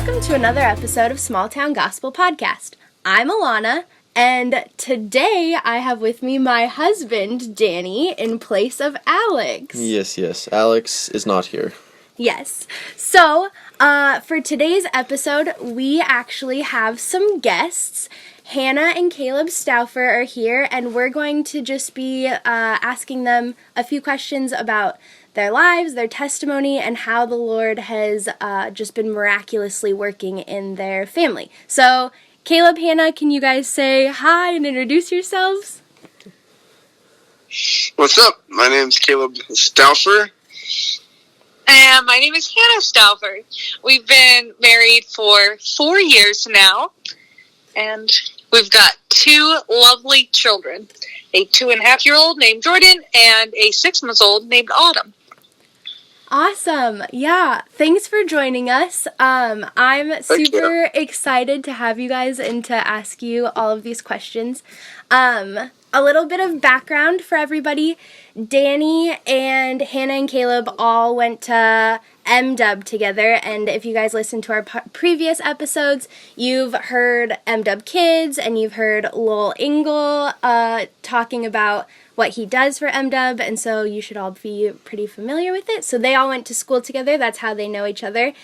Welcome to another episode of Small Town Gospel Podcast. I'm Alanah, and today I have with me my husband, Danny, in place of Alex. Yes. Alex is not here. Yes. So, for today's episode, we actually have some guests. Hannah and Caleb Stauffer are here, and we're going to just be asking them a few questions about their lives, their testimony, and how the Lord has just been miraculously working in their family. So, Caleb, Hannah, can you guys say hi and introduce yourselves? What's up? My name's Caleb Stauffer. And my name is Hannah Stauffer. We've been married for 4 years now, and we've got 2 lovely children, a 2.5-year-old named Jordan and a 6-month-old named Autumn. Awesome. Yeah. Thanks for joining us. I'm super excited to have you guys and to ask you all of these questions. A little bit of background for everybody. Danny and Hannah and Caleb all went to MW together, and if you guys listened to our previous episodes, you've heard MW Kids, and you've heard Lowell Ingle talking about what he does for MW, and so you should all be pretty familiar with it. So they all went to school together. That's how they know each other.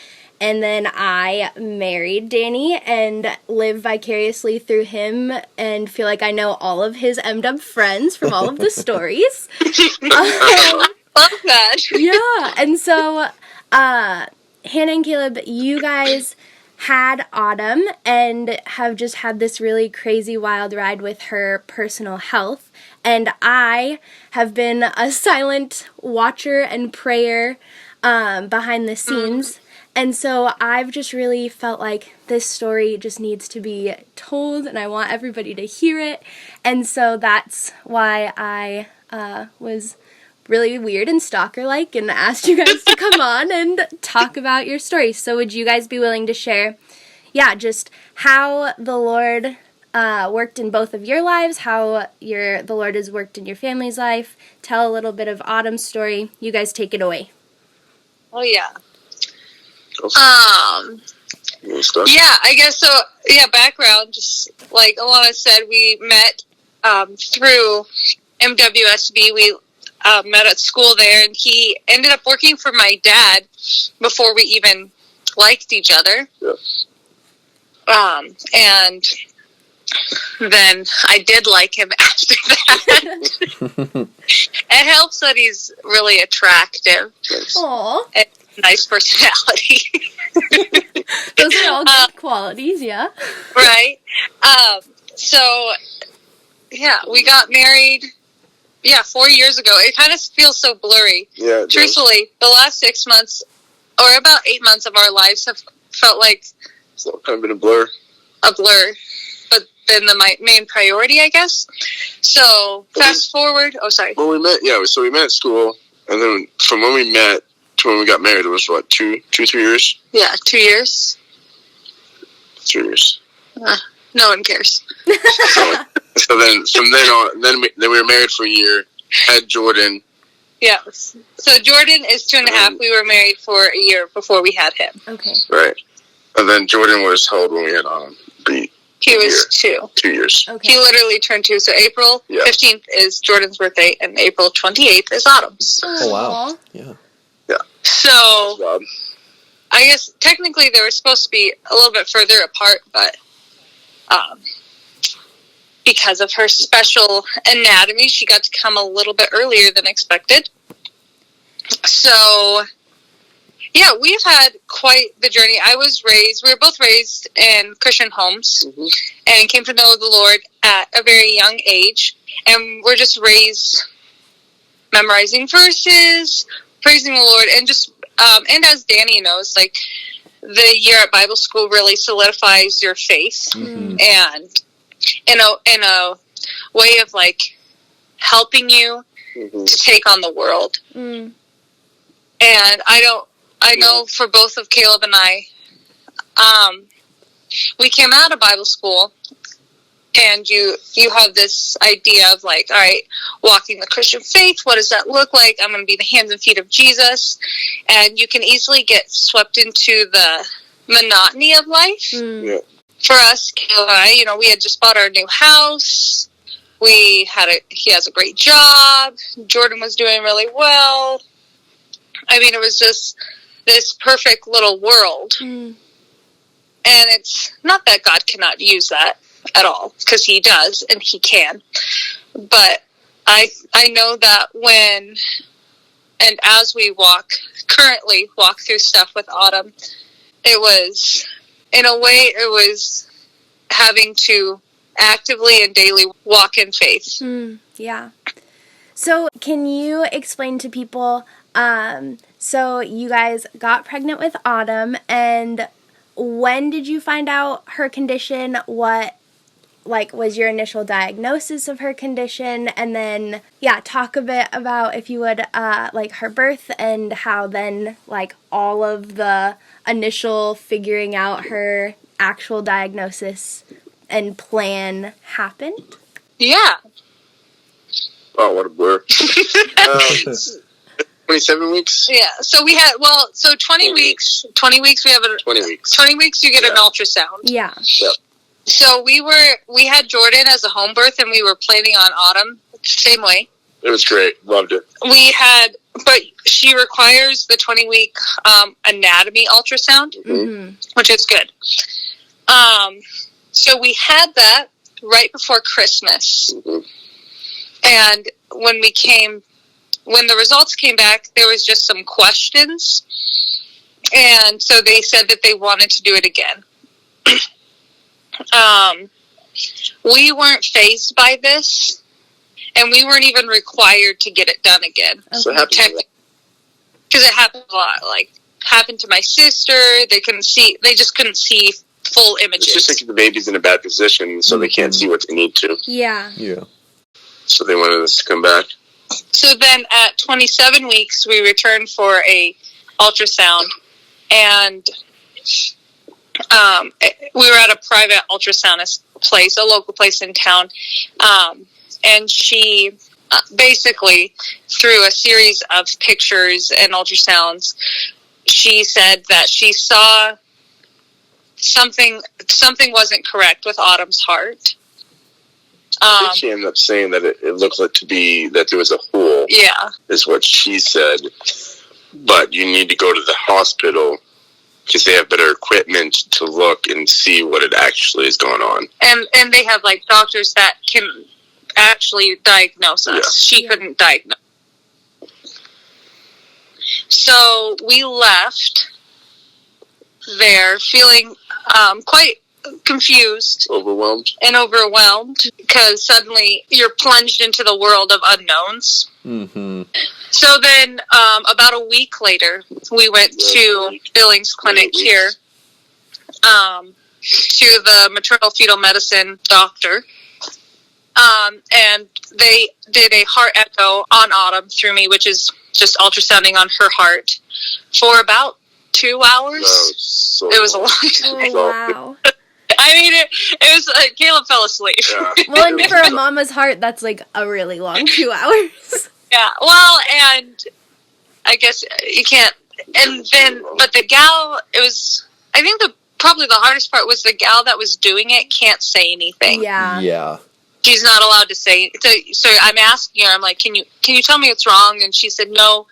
And then I married Danny and live vicariously through him and feel like I know all of his MW friends from all of the stories. Love that. Yeah, and so Hannah and Caleb, you guys had Autumn and have just had this really crazy wild ride with her personal health. And I have been a silent watcher and prayer behind the scenes. And so I've just really felt like this story just needs to be told, and I want everybody to hear it. And so that's why I was really weird and stalker-like and asked you guys to come on and talk about your story. So would you guys be willing to share, just how the Lord worked in both of your lives, how the Lord has worked in your family's life? Tell a little bit of Autumn's story. You guys take it away. Oh, yeah. I guess so. Background, just like Alanah said, we met through MWSB. We met at school there, and he ended up working for my dad before we even liked each other. Yes. And then I did like him after that. It helps that he's really attractive. Aww. And nice personality. Those are all good qualities, yeah. Right. We got married, 4 years ago. It kind of feels so blurry. Yeah. Truthfully, the last 6 months, or about 8 months of our lives have felt like It's kind of been a blur. But then the main priority, I guess. So, fast forward. Oh, sorry. Well, we met at school, and then from when we met to when we got married, it was, 3 years? Yeah, 2 years. 3 years. No one cares. So then, from then on, then we were married for a year, had Jordan. Yeah. So, Jordan is 2.5. We were married for a year before we had him. Okay. Right. And then Jordan was how old when we had Autumn? He was 2. 2 years. Okay. He literally turned 2. So April 15th is Jordan's birthday, and April 28th is Autumn's. Oh, wow. Yeah. So, I guess technically they were supposed to be a little bit further apart, but because of her special anatomy, she got to come a little bit earlier than expected. So, we've had quite the journey. We were both raised in Christian homes and came to know the Lord at a very young age. And we're just raised memorizing verses, praising the Lord, and just, and as Danny knows, like, the year at Bible school really solidifies your faith. And in a way of, like, helping you to take on the world. And I know for both of Caleb and I, we came out of Bible school, and you have this idea of, like, all right, walking the Christian faith, what does that look like? I'm going to be the hands and feet of Jesus. And you can easily get swept into the monotony of life. Yeah. For us, Caleb and I, we had just bought our new house. He has a great job. Jordan was doing really well. I mean, it was just this perfect little world. And it's not that God cannot use that at all, because he does, and he can. But I know that when, and as we currently walk through stuff with Autumn, it was, in a way, it was having to actively and daily walk in faith. Yeah. So can you explain to people, so you guys got pregnant with Autumn, and when did you find out her condition? What, was your initial diagnosis of her condition? And then, talk a bit about, if you would, her birth, and how then, all of the initial figuring out her actual diagnosis and plan happened? Yeah. Oh, what a blur. 27 weeks? Yeah. So we had, 20 weeks. 20 weeks we have 20 weeks. 20 weeks you get an ultrasound. Yeah. Yep. So we had Jordan as a home birth, and we were planning on Autumn same way. It was great. Loved it. But she requires the 20-week anatomy ultrasound, which is good. So we had that right before Christmas. And when the results came back, there was just some questions. And so they said that they wanted to do it again. We weren't fazed by this, and we weren't even required to get it done again. So happy. Because it happened a lot. Happened to my sister. They just couldn't see full images. It's just the baby's in a bad position, so they can't see what they need to. Yeah. Yeah. So they wanted us to come back. So then at 27 weeks, we returned for a ultrasound, and we were at a private ultrasound place, a local place in town, and she basically, through a series of pictures and ultrasounds, she said that she saw something wasn't correct with Autumn's heart. I think she ended up saying that it looked like that there was a hole. Yeah. Is what she said. But you need to go to the hospital because they have better equipment to look and see what it actually is going on. And they have doctors that can actually diagnose us. Yeah. She couldn't diagnose. So we left there feeling quite confused, overwhelmed, because suddenly you're plunged into the world of unknowns. So then about a week later, we went to Billings Clinic here, to the maternal fetal medicine doctor, and they did a heart echo on Autumn through me, which is just ultrasounding on her heart, for about 2 hours. It was a long time. Oh, wow. I mean, it was Caleb fell asleep. Yeah. Well, and for a mama's heart, that's a really long 2 hours. Yeah, well, and I guess you can't, and then, but the gal, I think probably the hardest part was the gal that was doing it can't say anything. Yeah. Yeah. She's not allowed to say, so I'm asking her, I'm like, can you tell me what's wrong? And she said, no,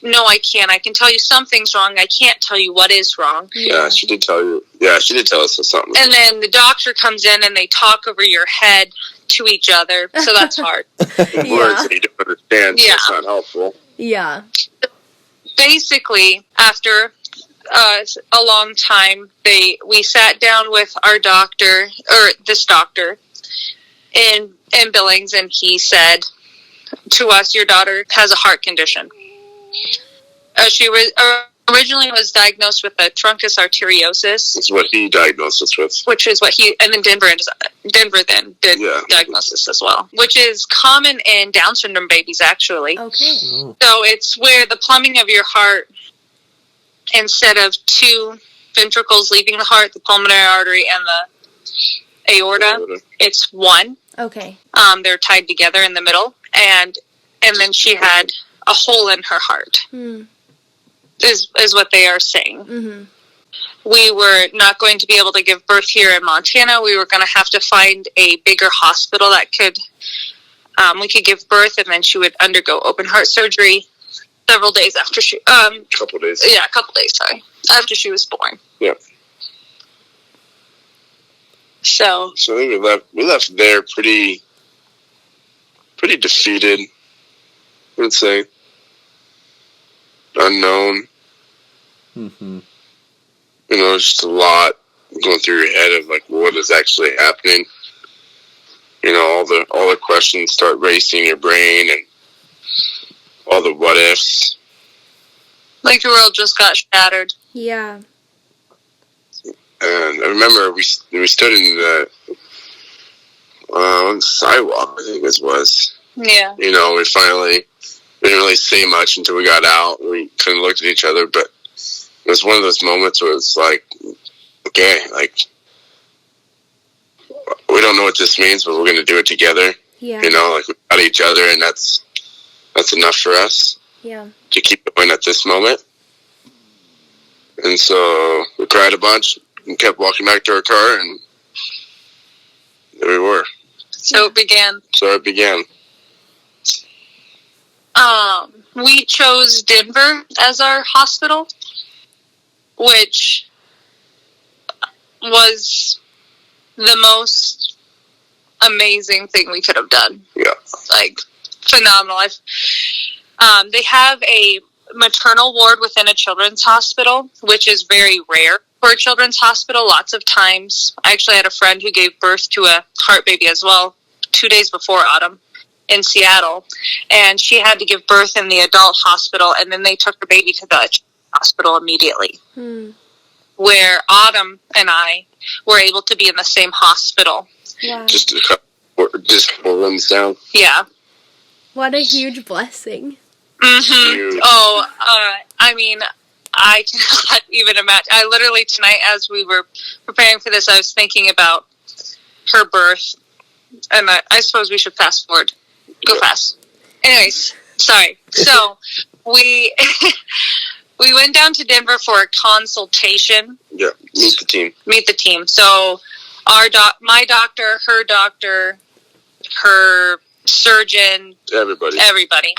I can't. I can tell you something's wrong. I can't tell you what is wrong. Yeah, she did tell you. Yeah, she did tell us something. And then the doctor comes in and they talk over your head to each other, so that's hard. Words that you don't understand, so it's not helpful. Yeah. Basically, after a long time, we sat down with our doctor, or this doctor, in Billings, and he said to us, your daughter has a heart condition. She originally was diagnosed with a truncus arteriosus. That's what he diagnosed us with. Which is what and then Denver then did diagnosis as well, which is common in Down syndrome babies, actually. Okay. So it's where the plumbing of your heart, instead of two ventricles leaving the heart, the pulmonary artery and the aorta, it's one. Okay. They're tied together in the middle, and then she had a hole in her heart. Is what they are saying. we were not going to be able to give birth here in Montana. We were going to have to find a bigger hospital that could, we could give birth, and then she would undergo open heart surgery several days after she, couple days. Yeah, a couple days, sorry, after she was born. Yeah. So I think we left there pretty defeated, I would say. Unknown. Mm-hmm. You know, just a lot going through your head of like what is actually happening. You know, all the questions start racing in your brain, and all the what ifs. like the world just got shattered. Yeah. And I remember we stood in the sidewalk, I think this was. Yeah. You know, we didn't really say much until we got out. We kind of looked at each other, but it was one of those moments where it's like, okay, like, we don't know what this means, but we're going to do it together. Yeah. You know, like, we got each other, and that's enough for us. Yeah. To keep going at this moment. And so we cried a bunch and kept walking back to our car, and there we were. So it began. We chose Denver as our hospital, which was the most amazing thing we could have done. Yeah. Like, phenomenal. They have a maternal ward within a children's hospital, which is very rare for a children's hospital. Lots of times, I actually had a friend who gave birth to a heart baby as well 2 days before Autumn in Seattle, and she had to give birth in the adult hospital, and then they took her baby to the hospital immediately, where Autumn and I were able to be in the same hospital. Wow. Just a couple rooms down. Yeah. What a huge blessing. Mm-hmm. Oh, I mean, I cannot even imagine. I literally, tonight, as we were preparing for this, I was thinking about her birth, and I suppose we should fast forward. Go fast. Anyways, sorry. So, we went down to Denver for a consultation. Yeah, meet the team. So, my doctor, her surgeon, everybody.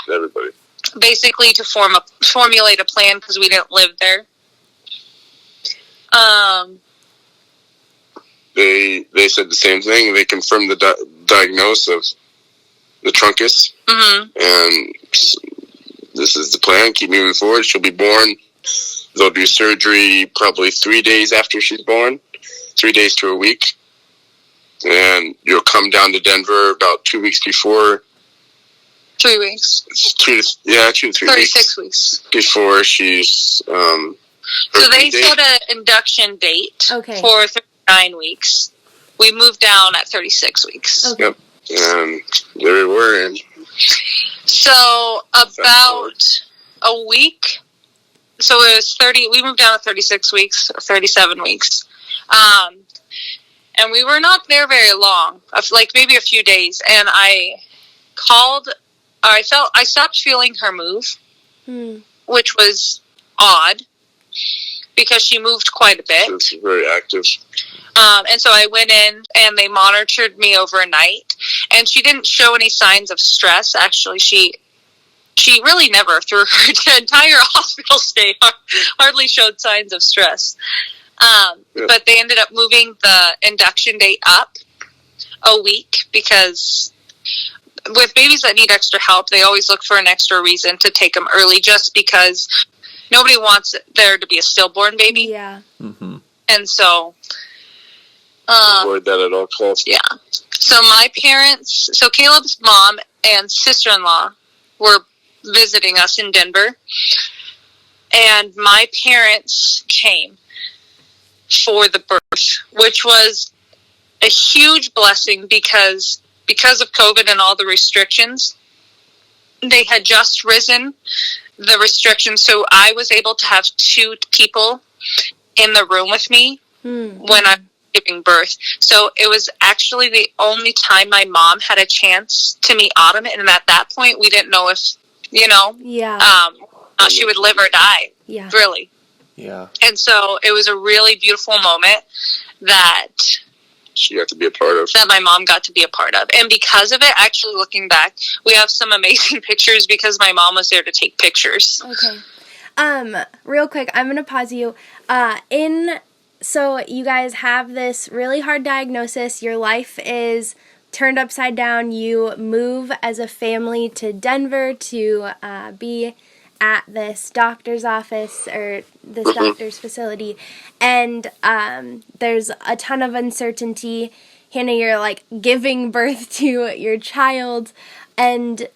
Basically, to formulate a plan, because we didn't live there. They said the same thing. They confirmed the diagnosis of the truncus, and this is the plan. Keep moving forward. She'll be born. They'll do surgery probably 3 days after she's born, 3 days to a week, and you'll come down to Denver about 2 weeks before. 3 weeks. 2 to 3 36 weeks. Before she's, so they set an induction date for 39 weeks. We moved down at 36 weeks. Okay. Yep. And there we were. And so about a week. So it was we moved down at 36 weeks, or 37 weeks. And we were not there very long, like maybe a few days. And I stopped feeling her move, which was odd, because she moved quite a bit. She was very active. And so I went in, and they monitored me overnight, and she didn't show any signs of stress. Actually, she really never, through her entire hospital stay, hardly showed signs of stress. But they ended up moving the induction date up a week, because with babies that need extra help, they always look for an extra reason to take them early, just because nobody wants there to be a stillborn baby. Yeah. Mm-hmm. And so avoid that at all costs. Yeah. So my parents, Caleb's mom and sister-in-law were visiting us in Denver, and my parents came for the birth, which was a huge blessing, because of COVID and all the restrictions, they had just risen the restrictions, so I was able to have 2 people in the room with me when I'm giving birth. So it was actually the only time my mom had a chance to meet Autumn, and at that point, we didn't know if, she would live or die. Yeah. Really. Yeah. And so it was a really beautiful moment that she got to be a part of. That my mom got to be a part of. And because of it, actually looking back, we have some amazing pictures because my mom was there to take pictures. Okay. Real quick, I'm going to pause you. So you guys have this really hard diagnosis. Your life is turned upside down. You move as a family to Denver to be at this doctor's office or this doctor's facility. And there's a ton of uncertainty. Hannah, you're like giving birth to your child. And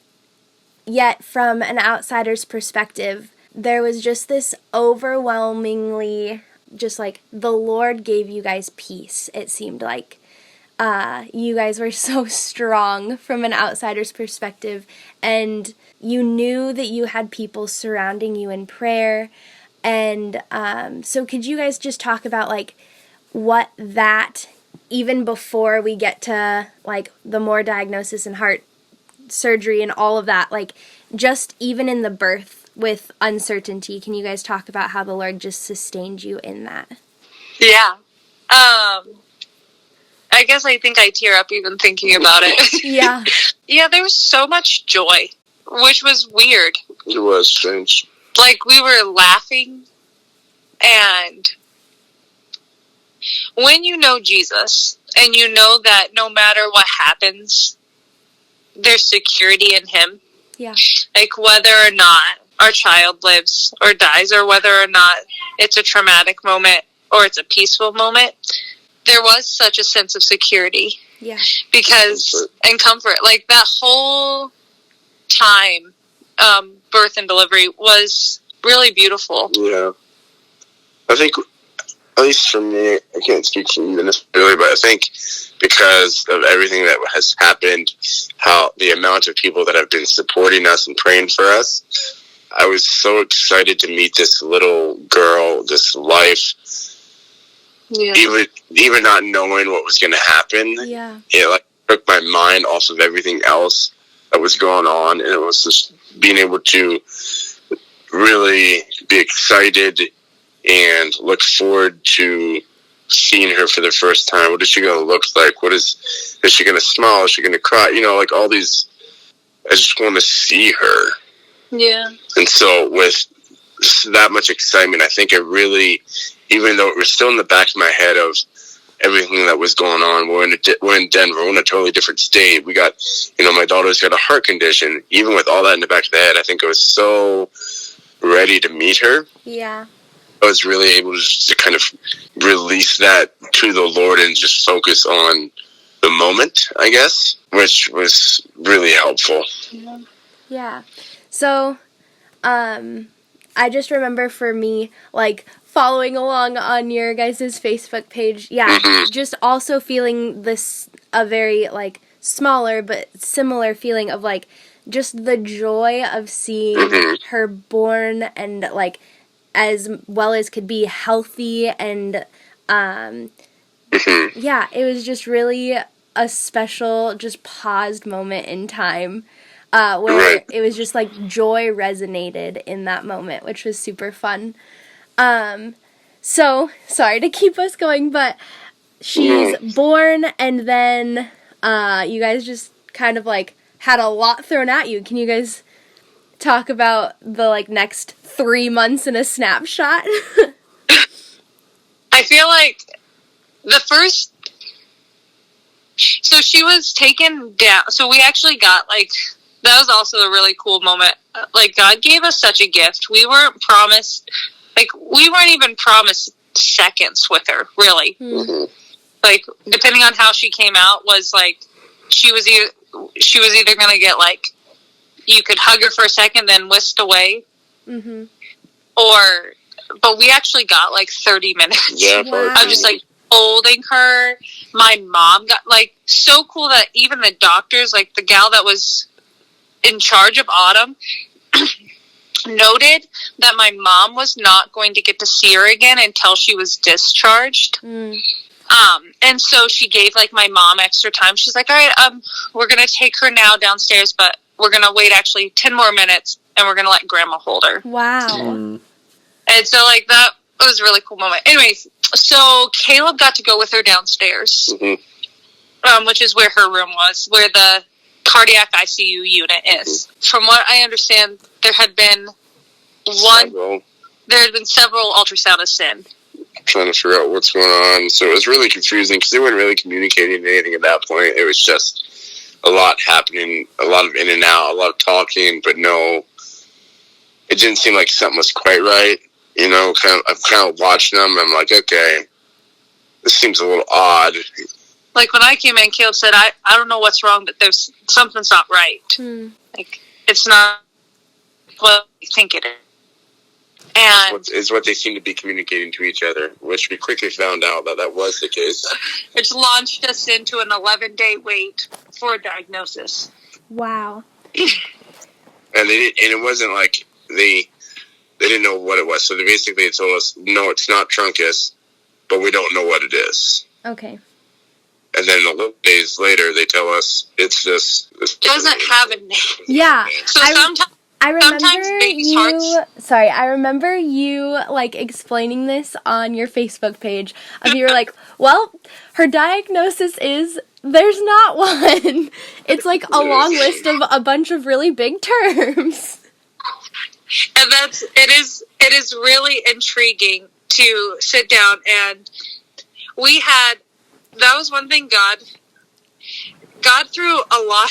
yet from an outsider's perspective, there was just this overwhelmingly, just like the Lord gave you guys peace. It seemed like you guys were so strong from an outsider's perspective, and you knew that you had people surrounding you in prayer. And so could you guys just talk about like what that, even before we get to like the more diagnosis and heart surgery and all of that, like just even in the birth with uncertainty, can you guys talk about how the Lord just sustained you in that? Yeah. I guess I think I tear up even thinking about it. Yeah. Yeah, there was so much joy, which was weird. It was strange. Like, we were laughing, and when you know Jesus, and you know that no matter what happens, there's security in Him. Yeah. Like, whether or not our child lives or dies, or whether or not it's a traumatic moment or it's a peaceful moment, there was such a sense of security. Yeah. Because, and comfort, like that whole time, birth and delivery was really beautiful. Yeah. I think, at least for me, I can't speak for you necessarily, but I think because of everything that has happened, how the amount of people that have been supporting us and praying for us, I was so excited to meet this little girl, this life. Yeah. Even not knowing what was going to happen, Yeah. it like took my mind off of everything else that was going on, and it was just being able to really be excited and look forward to seeing her for the first time. What is she going to look like? Is she going to smile? Is she going to cry? You know, like all these, I just want to see her. Yeah. And so with that much excitement, I think it really, even though it was still in the back of my head of everything that was going on, we're in Denver, we're in a totally different state. We got, my daughter's got a heart condition. Even with all that in the back of the head, I think I was so ready to meet her. Yeah. I was really able to just to kind of release that to the Lord and just focus on the moment, I guess, which was really helpful. Yeah. So, I just remember for me, like, following along on your guys' Facebook page, just also feeling a very, like, smaller but similar feeling of, like, just the joy of seeing her born and, like, as well as could be healthy, and, it was just really a special, just paused moment in time. Where it was just like joy resonated in that moment, which was super fun. So, sorry to keep us going, but she's born, and then you guys just kind of like had a lot thrown at you. Can you guys talk about the like next 3 months in a snapshot? I feel like the first, so she was taken down, so we actually got like, that was also a really cool moment. Like, God gave us such a gift. We weren't even promised seconds with her, really. Like, depending on how she came out, was like, she was either going to get, like, you could hug her for a second, then whisked away. But we actually got, like, 30 minutes. Yeah, wow. I'm just, like, holding her. My mom got, like, so cool that even the doctors, like, the gal that was in charge of Autumn noted that my mom was not going to get to see her again until she was discharged. And so she gave like my mom extra time. She's like, all right, we're going to take her now downstairs, but we're going to wait actually 10 more minutes and we're going to let grandma hold her. Wow. And so like that was a really cool moment. Anyways, so Caleb got to go with her downstairs, which is where her room was, where the cardiac ICU unit is. From what I understand, there had been several ultrasoundists in. Trying to figure out what's going on. So it was really confusing because they weren't really communicating anything at that point. It was just a lot happening, a lot of in and out, a lot of talking, but no, it didn't seem like something was quite right. You know, I'm kind of watching them. I'm like, okay, this seems a little odd. Like when I came in, Caleb said, I don't know what's wrong, but there's something's not right. Like, it's not what we think it is. And it's what they seem to be communicating to each other, which we quickly found out that was the case. Which launched us into an 11-day wait for a diagnosis. Wow. And it wasn't like they didn't know what it was. So they basically told us, no, it's not truncus, but we don't know what it is. Okay. And then 11 days later, they tell us it's just... It doesn't have a name. Yeah. So I remember babies' you. hearts. Sorry, I remember you like explaining this on your Facebook page. You were like, "Well, her diagnosis is there's not one. It's like a long list of a bunch of really big terms." And it is really intriguing to sit down, and that was one thing God threw a lot.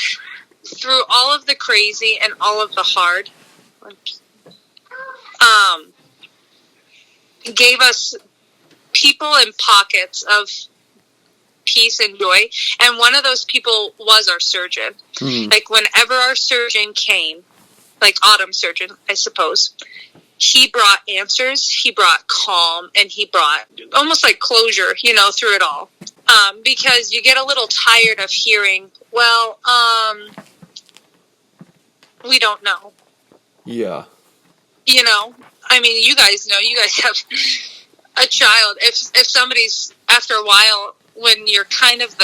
Through all of the crazy and all of the hard, gave us people in pockets of peace and joy. And one of those people was our surgeon. Like whenever our surgeon came, like Autumn's surgeon, I suppose, he brought answers, he brought calm, and he brought almost like closure, through it all. Because you get a little tired of hearing, well, we don't know. Yeah. I mean, you guys have a child. If somebody's, after a while, when you're kind of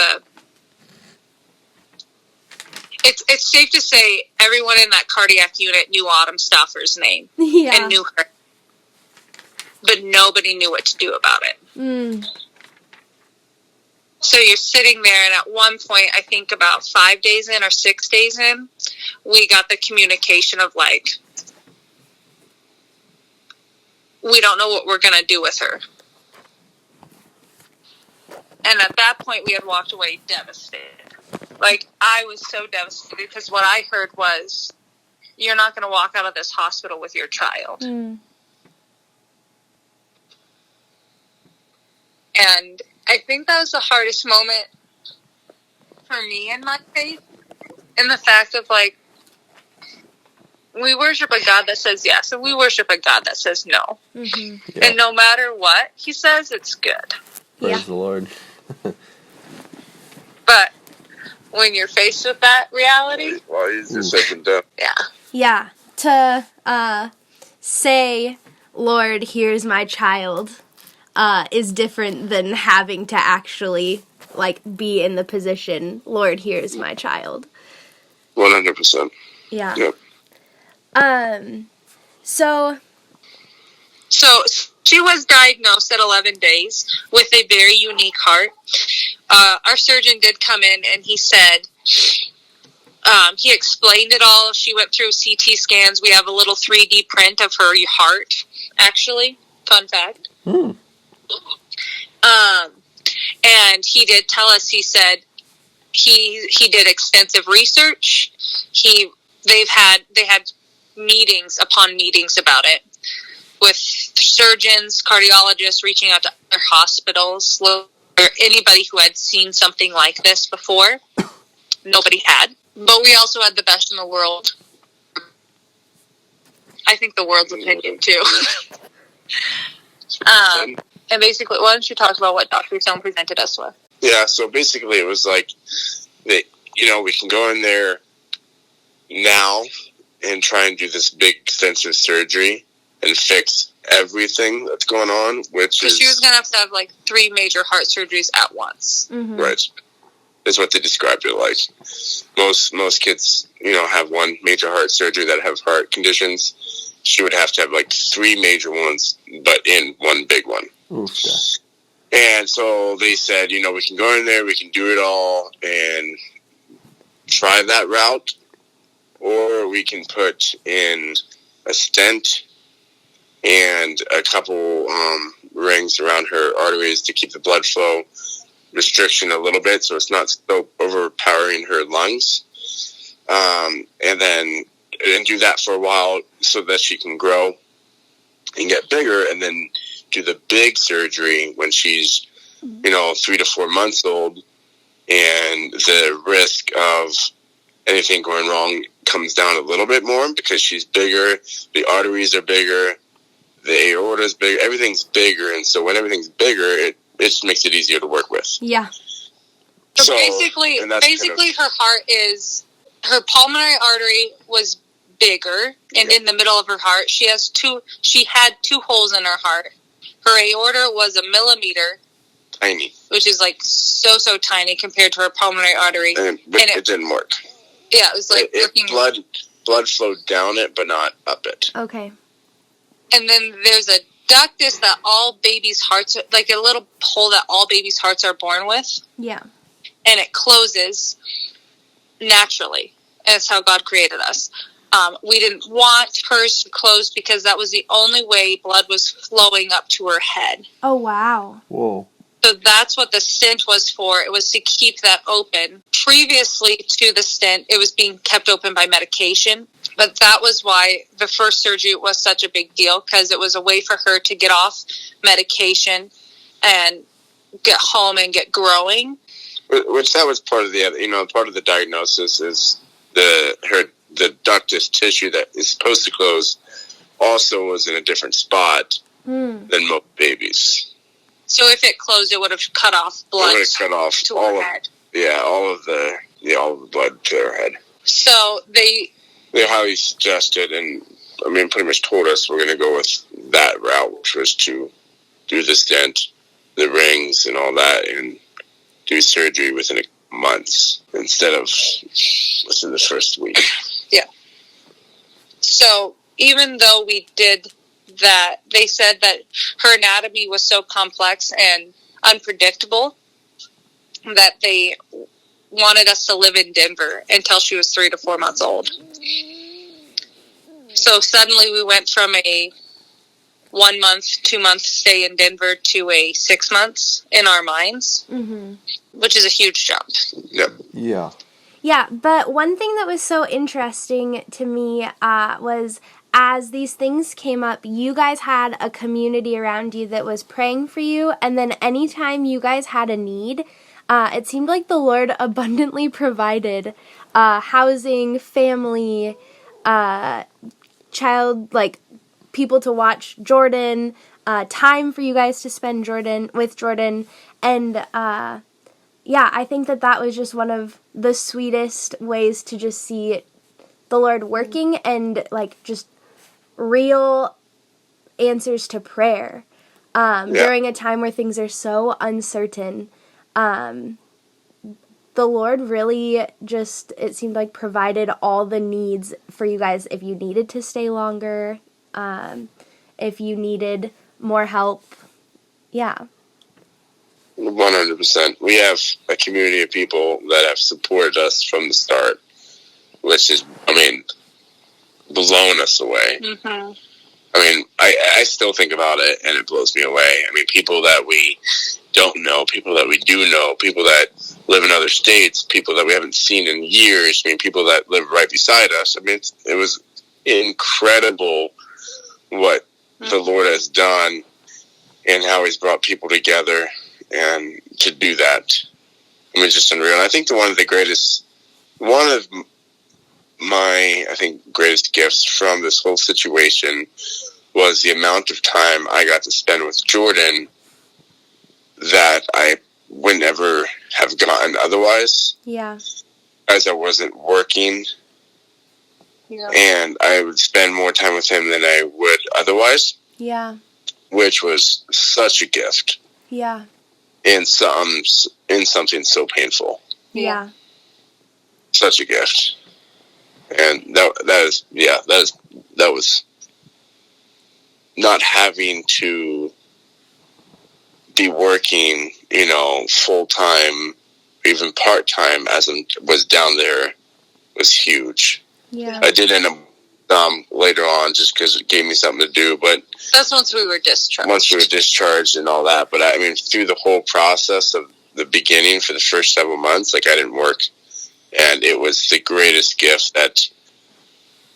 it's safe to say everyone in that cardiac unit knew Autumn Stauffer's name. Yeah. And knew her. But nobody knew what to do about it. So you're sitting there, and at one point, I think about 5 days in or 6 days in, we got the communication of like, we don't know what we're going to do with her. And at that point, we had walked away devastated. Like, I was so devastated because what I heard was, you're not going to walk out of this hospital with your child. And I think that was the hardest moment for me in my faith. In the fact of, like, we worship a God that says yes, and we worship a God that says no. Yeah. And no matter what he says, it's good. Praise the Lord. But when you're faced with that reality... Well, he's just said and done. Yeah. Yeah. To say, Lord, here's my child, is different than having to actually, like, be in the position, Lord, here's my child. 100%. Yeah. Yep. So she was diagnosed at 11 days with a very unique heart. Our surgeon did come in and he said, he explained it all. She went through CT scans. We have a little 3D print of her heart, actually. Fun fact. And he did tell us, he said he did extensive research. They had meetings upon meetings about it with surgeons, cardiologists, reaching out to other hospitals, or anybody who had seen something like this before. Nobody had. But we also had the best in the world. I think the world's opinion, too. And basically, why don't you talk about what Dr. Stone presented us with? Yeah, so basically it was like, we can go in there now and try and do this big extensive surgery and fix everything that's going on, which is... she was going to have like 3 major heart surgeries at once. Mm-hmm. Right. Is what they described it like. Most kids, have one major heart surgery that have heart conditions, she would have to have like 3 major ones, but in one big one. Oof. And so they said, we can go in there, we can do it all and try that route, or we can put in a stent and a couple rings around her arteries to keep the blood flow restriction a little bit, so it's not so overpowering her lungs. And do that for a while so that she can grow and get bigger, and then do the big surgery when she's 3 to 4 months old, and the risk of anything going wrong comes down a little bit more because she's bigger, the arteries are bigger, the aorta is bigger, everything's bigger, and so when everything's bigger, it just makes it easier to work with. Yeah. So basically her pulmonary artery was bigger, and in the middle of her heart, she had 2 holes in her heart. Her aorta was 1 millimeter. Tiny. Which is like so tiny compared to her pulmonary artery. But it didn't work. Yeah, it was like blood flowed down it, but not up it. Okay. And then there's a ductus that all babies' hearts, like a little hole that all babies' hearts are born with. Yeah. And it closes naturally. And that's how God created us. We didn't want hers to close because that was the only way blood was flowing up to her head. Oh, wow. Whoa. So that's what the stent was for. It was to keep that open. Previously to the stent, it was being kept open by medication. But that was why the first surgery was such a big deal, because it was a way for her to get off medication and get home and get growing. Which that was part of the, part of the diagnosis is the ductus tissue that is supposed to close also was in a different spot than most babies. So if it closed, it would have cut off blood. It would have cut off to her head. All of the blood to her head. So they highly suggested, and pretty much told us we're going to go with that route, which was to do the stent, the rings, and all that, and do surgery within a months instead of within the first week. Yeah. So even though we did that, they said that her anatomy was so complex and unpredictable that they wanted us to live in Denver until she was 3 to 4 months old. So suddenly we went from a 1 month, 2 month stay in Denver to a 6 months in our minds, which is a huge jump. Yep. Yeah. Yeah, but one thing that was so interesting to me was as these things came up, you guys had a community around you that was praying for you, and then anytime you guys had a need, it seemed like the Lord abundantly provided housing, family, people to watch Jordan, time for you guys to spend with Jordan, and I think that was just one of the sweetest ways to just see the Lord working and just real answers to prayer during a time where things are so uncertain. The Lord really just, it seemed like, provided all the needs for you guys if you needed to stay longer, if you needed more help. Yeah. 100%. We have a community of people that have supported us from the start, which is, blown us away. Mm-hmm. I still think about it and it blows me away. People that we don't know, people that we do know, people that live in other states, people that we haven't seen in years, people that live right beside us. It was incredible what the Lord has done and how he's brought people together and to do that. It's just unreal. And I think one of my greatest gifts from this whole situation was the amount of time I got to spend with Jordan that I would never have gotten otherwise. Yeah. As I wasn't working. Yeah. And I would spend more time with him than I would otherwise. Yeah. Which was such a gift. Yeah. In something so painful. Yeah. Such a gift. And that was not having to be working, full time, even part time, as I was down there, was huge. Yeah. I did end up later on just because it gave me something to do, but that's once we were discharged and all that. But I mean, through the whole process of the beginning, for the first several months, like, I didn't work, and it was the greatest gift that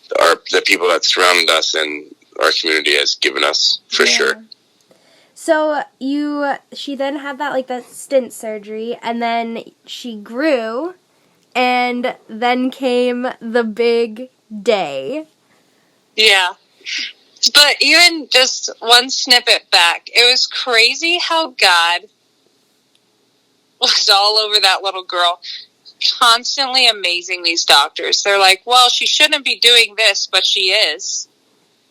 the people that surrounded us and our community has given us, for sure. So she then had that stent surgery, and then she grew, and then came the big day. Yeah. But even just one snippet back, it was crazy how God was all over that little girl, constantly amazing these doctors. They're like, well, she shouldn't be doing this, but she is.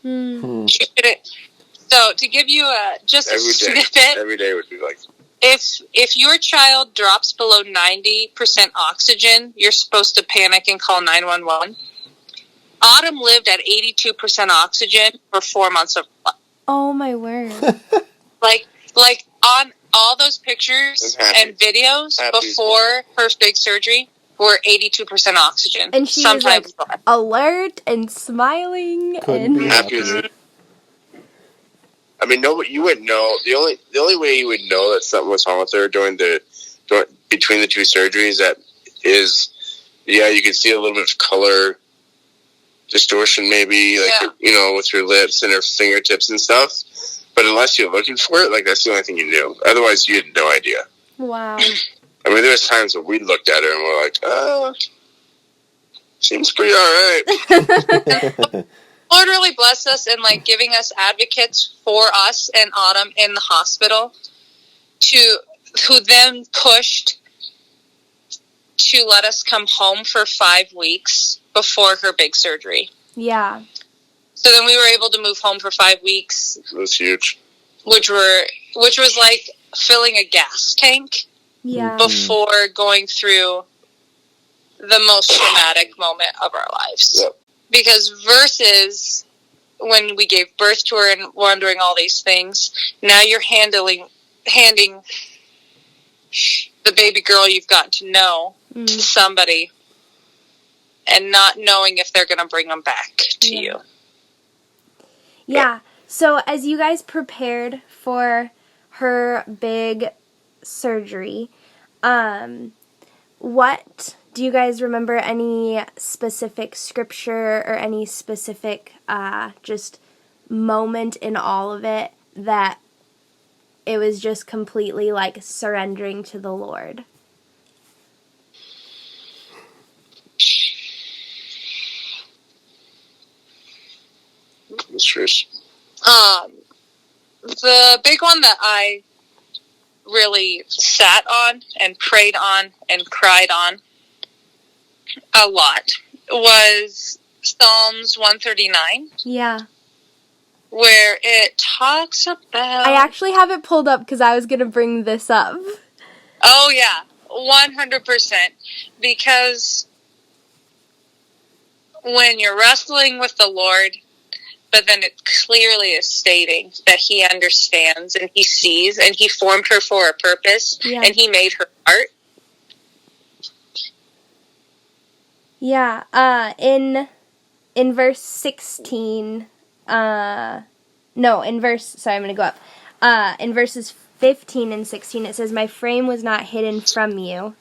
She shouldn't. So to give you a snippet, every day would be like, if your child drops below 90% oxygen, you're supposed to panic and call 911. Autumn lived at 82% oxygen for 4 months of life. Oh my word! like on all those pictures and videos before her big surgery were 82% oxygen, and she was alert and smiling and happy. I mean, you wouldn't know. The only way you would know that something was wrong with her between the two surgeries, you could see a little bit of color distortion, maybe, with her lips and her fingertips and stuff. But unless you're looking for it, that's the only thing you knew. Otherwise, you had no idea. Wow. I mean, there was times where we looked at her and we're like, seems pretty all right. Lord really blessed us in giving us advocates for us and Autumn in the hospital, who then pushed to let us come home for 5 weeks before her big surgery. Yeah. So then we were able to move home for 5 weeks. It was huge. Which was like filling a gas tank. Yeah. Before going through the most traumatic moment of our lives. Yep. Because versus when we gave birth to her and wondering all these things, now you're handing the baby girl you've gotten to know to somebody and not knowing if they're going to bring them back to you. Yeah. So as you guys prepared for her big surgery, what do you guys remember, any specific scripture or any specific just moment in all of it that it was just completely surrendering to the Lord? The big one that I really sat on and prayed on and cried on a lot was Psalms 139. Yeah. Where it talks about... I actually have it pulled up because I was going to bring this up. Oh, yeah. 100%. Because when you're wrestling with the Lord, but then it clearly is stating that He understands and He sees and He formed her for a purpose and He made her art. Yeah. In verse 16... I'm going to go up. In verses 15 and 16, it says, "My frame was not hidden from you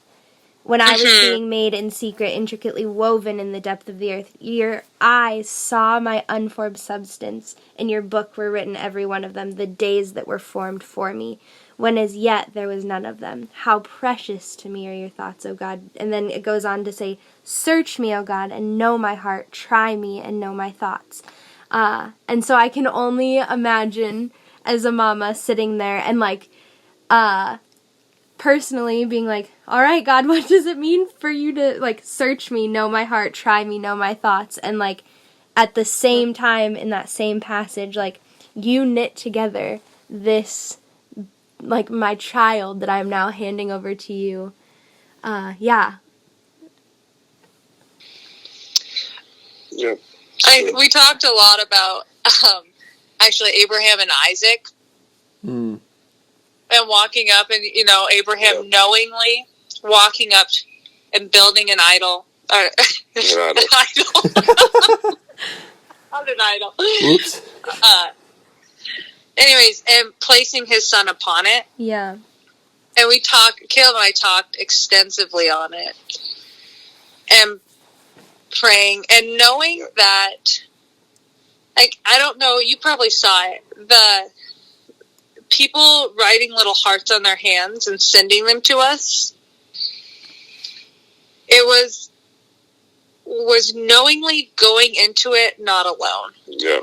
when I was being made in secret, intricately woven in the depth of the earth. Your eyes saw my unformed substance. In your book were written, every one of them, the days that were formed for me, when as yet there was none of them. How precious to me are your thoughts, O God." And then it goes on to say, "Search me, O God, and know my heart. Try me and know my thoughts." And so I can only imagine as a mama sitting there and personally being like, all right, God, what does it mean for you to search me, know my heart, try me, know my thoughts? And at the same time in that same passage, you knit together this, my child that I'm now handing over to you. Yeah. Yeah. We talked a lot about actually Abraham and Isaac. Mm. And walking up, and Abraham knowingly walking up and building an idol. An idol. Not an idol. Oops. Anyways, and placing his son upon it. Yeah. And Caleb and I talked extensively on it. And praying and knowing that, like, I don't know, you probably saw it, the people writing little hearts on their hands and sending them to us. It was knowingly going into it not alone. Yeah.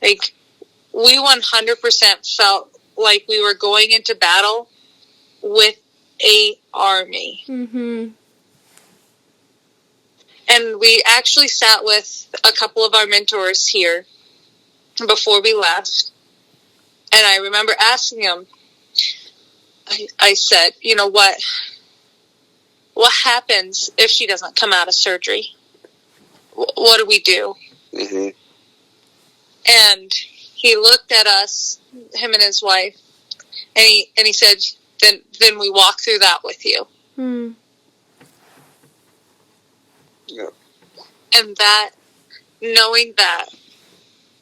Like, we 100% felt like we were going into battle with a army. Mm-hmm. And we actually sat with a couple of our mentors here before we left. And I remember asking them, I said, what happens if she doesn't come out of surgery? What do we do? Mm-hmm. And he looked at us, him and his wife, and he said, then we walk through that with you. Mm. Yeah. And that, knowing that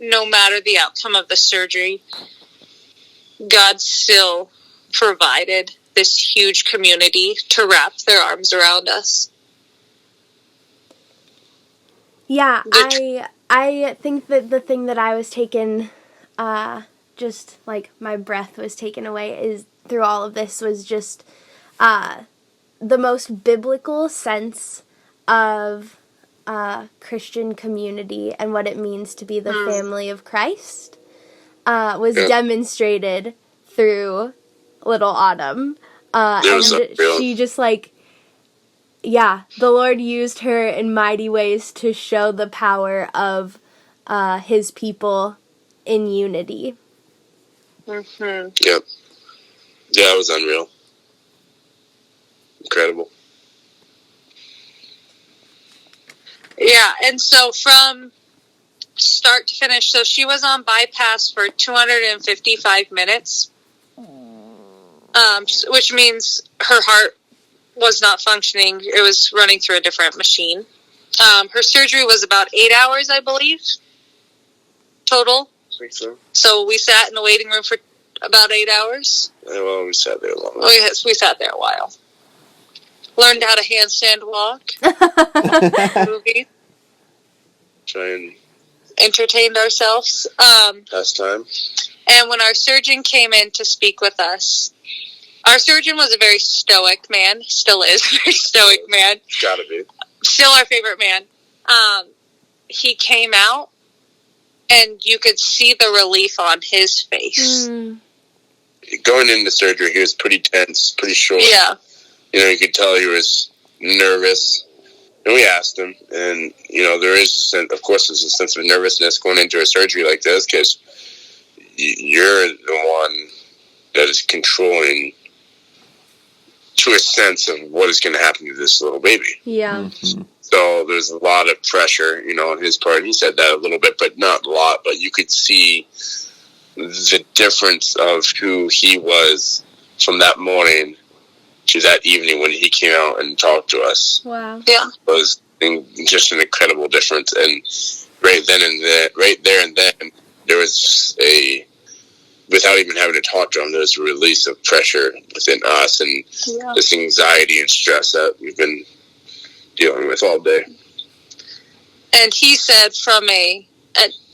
no matter the outcome of the surgery, God still provided this huge community to wrap their arms around us. Yeah, I think that the thing that I was taken, just like my breath was taken away is through all of this was just the most biblical sense of Christian community and what it means to be the family of Christ was demonstrated through little Autumn. And she just like, the Lord used her in mighty ways to show the power of his people in unity. Mm-hmm. Yep. Yeah, it was unreal. Incredible. Yeah, and so from start to finish, so she was on bypass for 255 minutes, which means her heart was not functioning. It was running through a different machine. Her surgery was about 8 hours, I believe, total. I think so. So we sat in the waiting room for about 8 hours. Yeah, well, we sat there long. We sat there a while. Learned how to handstand walk. Movies. Try and entertained ourselves. pass time. And when our surgeon came in to speak with us, our surgeon was a very stoic man. Still is a very stoic man. Gotta be. Still our favorite man. He came out, and you could see the relief on his face. Mm. Going into surgery, he was pretty tense, pretty short. Yeah. You could tell he was nervous. And we asked him, and, there is a sense, of course, there's a sense of nervousness going into a surgery like this, because you're the one that is controlling, to a sense, of what is going to happen to this little baby. Yeah. Mm-hmm. So there's a lot of pressure, on his part. He said that a little bit, but not a lot. But you could see the difference of who he was from that morning to that evening when he came out and talked to us. Wow. Yeah. It was just an incredible difference. And right there and then, there was without even having to talk to him, there was a release of pressure within us and this anxiety and stress that we've been dealing with all day. And he said from an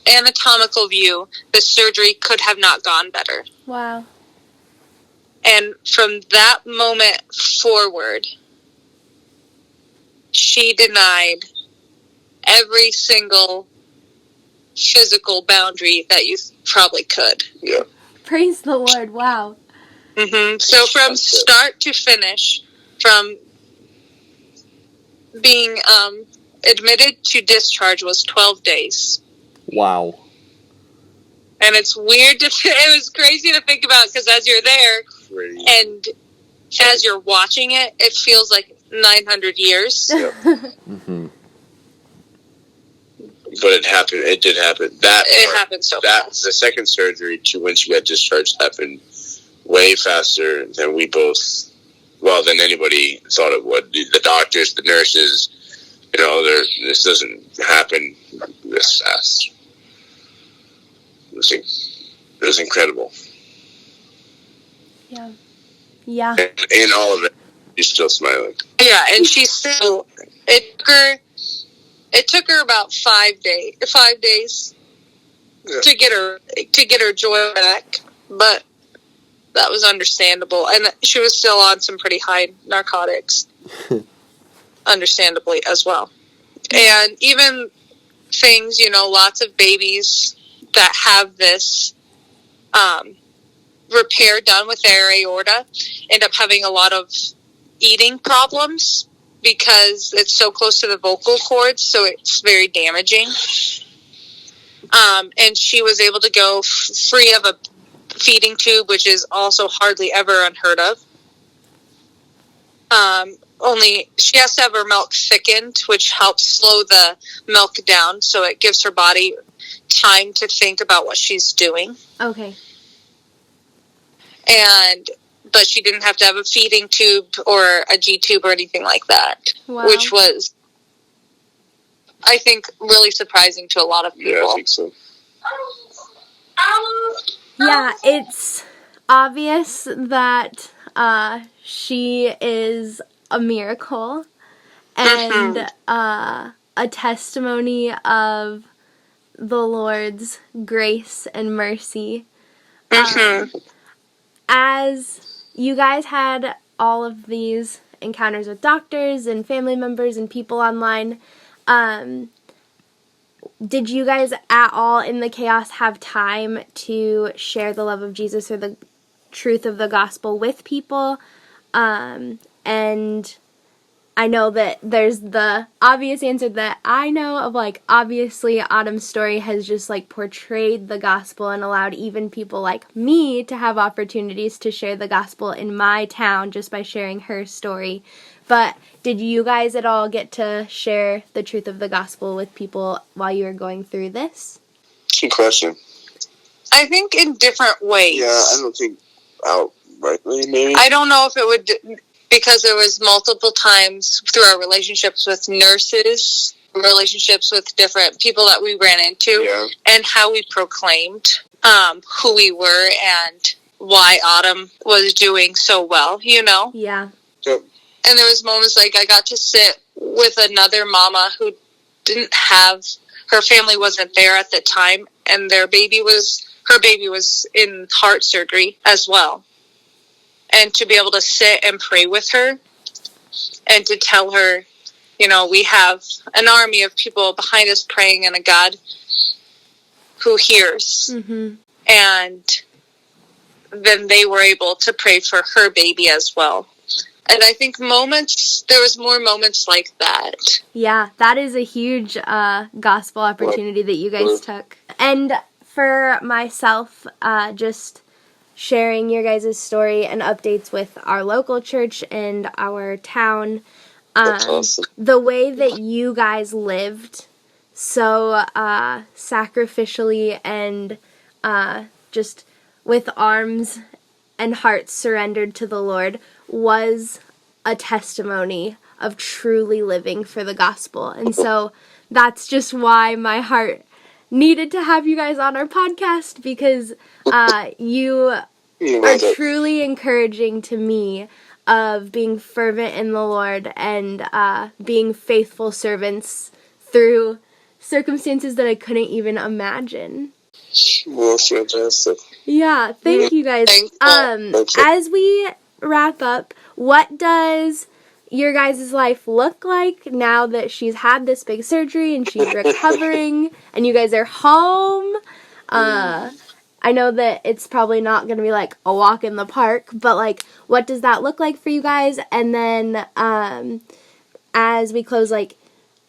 anatomical view, the surgery could have not gone better. Wow. And from that moment forward, she denied every single physical boundary that you probably could. Yeah. Praise the Lord. Wow. Mm-hmm. So from start to finish, from being admitted to discharge was 12 days. Wow. And it's weird it was crazy to think about, because as you're there and as you're watching it, it feels like 900 years. Yep. Mm-hmm. But it happened. It did happen. It happened so fast. The second surgery to when she got discharged happened way faster than we both. Well, than anybody thought it would. The doctors, the nurses. This doesn't happen this fast. It was incredible. Yeah. Yeah. And in all of it, she's still smiling. Yeah, and she's still. It took her about 5 days to get her joy back, but that was understandable. And she was still on some pretty high narcotics, understandably as well. And even things, lots of babies that have this repair done with their aorta end up having a lot of eating problems because it's so close to the vocal cords, so it's very damaging. And she was able to go free of a feeding tube, which is also hardly ever unheard of. Only she has to have her milk thickened, which helps slow the milk down, so it gives her body time to think about what she's doing. Okay. But she didn't have to have a feeding tube or a G tube or anything like that, wow. Which was, I think, really surprising to a lot of people. Yeah, I think so. Yeah, it's obvious that she is a miracle and a testimony of the Lord's grace and mercy. As you guys had all of these encounters with doctors and family members and people online, did you guys at all in the chaos have time to share the love of Jesus or the truth of the gospel with people? And I know that there's the obvious answer that I know of, obviously Autumn's story has just, portrayed the gospel and allowed even people like me to have opportunities to share the gospel in my town just by sharing her story. But did you guys at all get to share the truth of the gospel with people while you were going through this? Good question. I think in different ways. Yeah, I don't think outrightly, maybe. I don't know if it would, because there was multiple times through our relationships with nurses, relationships with different people that we ran into, and how we proclaimed who we were and why Autumn was doing so well, Yeah. Yep. And there was moments I got to sit with another mama who didn't have, her family wasn't there at the time, and her baby was in heart surgery as well. And to be able to sit and pray with her and to tell her, we have an army of people behind us praying and a God who hears. Mm-hmm. And then they were able to pray for her baby as well. And I think there was more moments like that. Yeah, that is a huge gospel opportunity that you guys took. And for myself, just sharing your guys' story and updates with our local church and our town. That's awesome. The way that you guys lived so sacrificially and just with arms and hearts surrendered to the Lord was a testimony of truly living for the gospel. And so that's just why my heart needed to have you guys on our podcast, because you are truly encouraging to me of being fervent in the Lord and being faithful servants through circumstances that I couldn't even imagine. Well, fantastic. Yeah, thank you guys. As we wrap up, what does your guys' life look like now that she's had this big surgery and she's recovering and you guys are home? I know that it's probably not going to be a walk in the park, but what does that look like for you guys? And then as we close,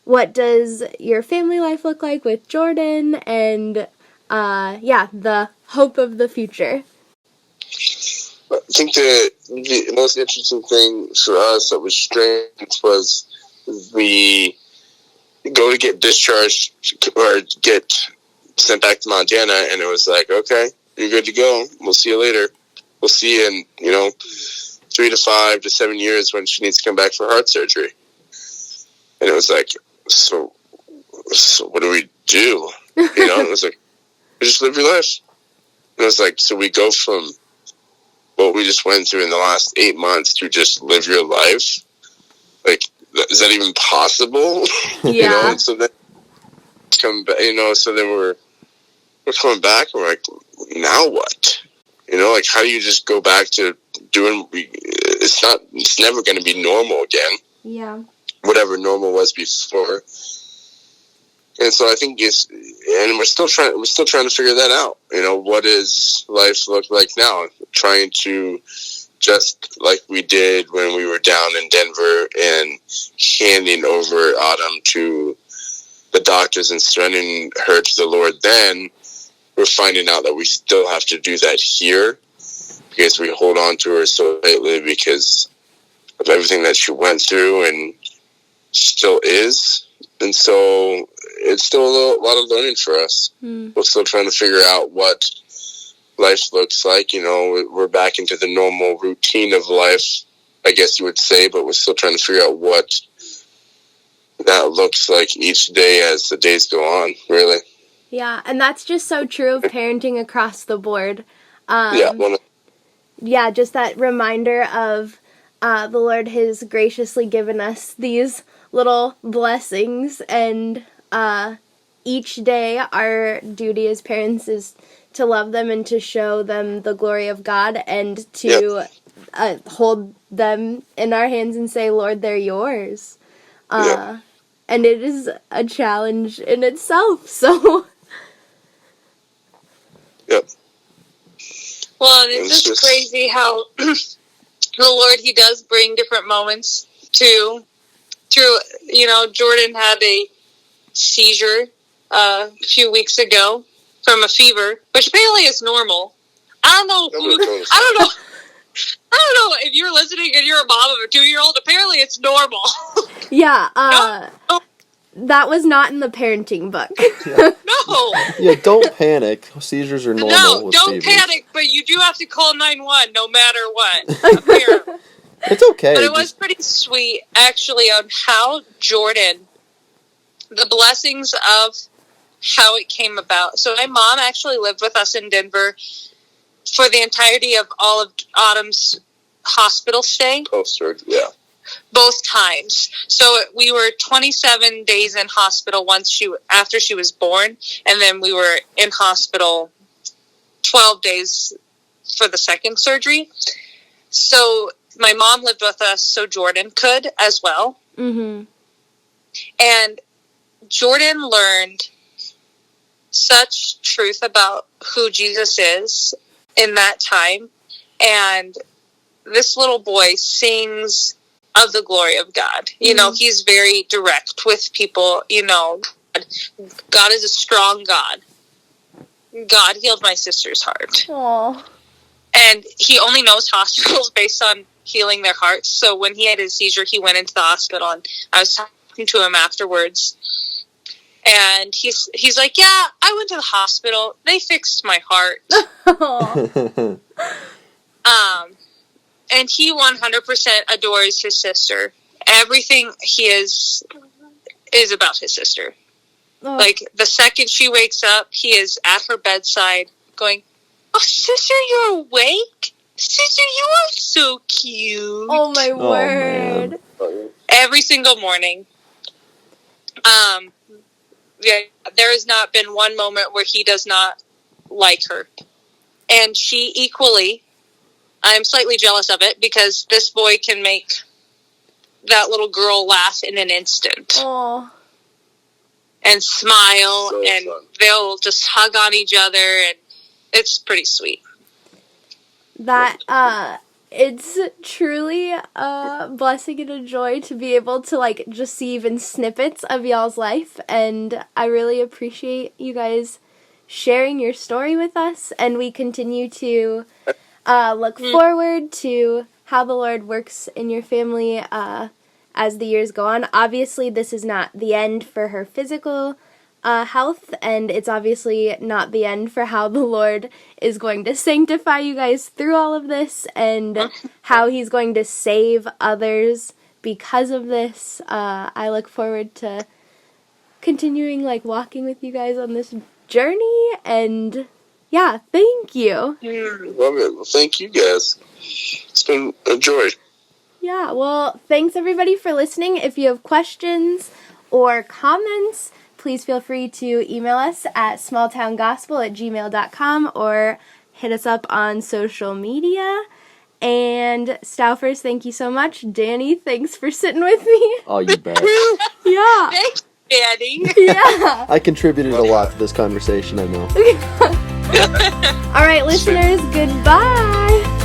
what does your family life look like with Jordan and the hope of the future? I think the most interesting thing for us that was strange was go to get discharged or get sent back to Montana, and it was like, okay, you're good to go. We'll see you later. We'll see you in 3 to 5 to 7 years when she needs to come back for heart surgery. And it was like, so what do we do? It was like, just live your life. And it was like, so we go from what we just went through in the last 8 months to just live your life. Like, is that even possible? Yeah. And so then come back, so then we're coming back and we're like, now what? Like, how do you just go back to doing, it's never going to be normal again. Yeah. Whatever normal was before. And so I think we're still trying to figure that out. What does life look like now? Trying to, just like we did when we were down in Denver and handing over Autumn to the doctors and surrendering her to the Lord, then we're finding out that we still have to do that here because we hold on to her so tightly because of everything that she went through and still is. And so it's still a lot of learning for us. We're still trying to figure out what life looks like. We're back into the normal routine of life, I guess you would say, but we're still trying to figure out what that looks like each day as the days go on, really. Yeah, and that's just so true of parenting across the board. Yeah, just that reminder of the Lord has graciously given us these little blessings, and each day our duty as parents is to love them and to show them the glory of God and to hold them in our hands and say, Lord, they're yours. And it is a challenge in itself, so... Yep. Well, and it's just crazy how the Lord, He does bring different moments through, Jordan had a seizure a few weeks ago from a fever, which apparently is normal. I don't know if you're listening and you're a mom of a 2-year-old. Apparently it's normal. Yeah, that was not in the parenting book. No. Yeah, don't panic. Seizures are normal. No, don't seizures. panic, but you do have to call 911 no matter what. Apparently. It's okay. But it was pretty sweet, actually, on how Jordan, the blessings of how it came about. So my mom actually lived with us in Denver for the entirety of all of Autumn's hospital stay. Post-surgery, yeah. Both times. So we were 27 days in hospital after she was born, and then we were in hospital 12 days for the second surgery. So my mom lived with us so Jordan could as well. Mm-hmm. And Jordan learned such truth about who Jesus is in that time. And this little boy sings of the glory of God. He's very direct with people. God is a strong God. God healed my sister's heart. Aww. And he only knows hospitals based on healing their hearts. So when he had his seizure, he went into the hospital, and I was talking to him afterwards. And he's like, yeah, I went to the hospital. They fixed my heart. And he 100% adores his sister. Everything he is about his sister. Oh. Like, the second she wakes up, he is at her bedside going, oh, sister, you're awake? Sister, you are so cute. Oh, my word. Man. Every single morning. There has not been one moment where he does not like her. And she equally, I'm slightly jealous of it because this boy can make that little girl laugh in an instant. Aww. And smile, So and fun. they'll just hug on each other, and it's pretty sweet. That, it's truly a blessing and a joy to be able to, just see even snippets of y'all's life, and I really appreciate you guys sharing your story with us, and we continue to look forward to how the Lord works in your family as the years go on. Obviously, this is not the end for her physical health, and it's obviously not the end for how the Lord is going to sanctify you guys through all of this, and how He's going to save others because of this. I look forward to continuing walking with you guys on this journey, and yeah, thank you. Love it. Well, thank you guys. It's been a joy. Yeah, well, thanks everybody for listening. If you have questions or comments, please feel free to email us at smalltowngospel@gmail.com or hit us up on social media. And Stauffers, thank you so much. Danny, thanks for sitting with me. Oh, you bet. Yeah. Thanks, Daddy. Yeah. I contributed a lot to this conversation, I know. All right, listeners, goodbye.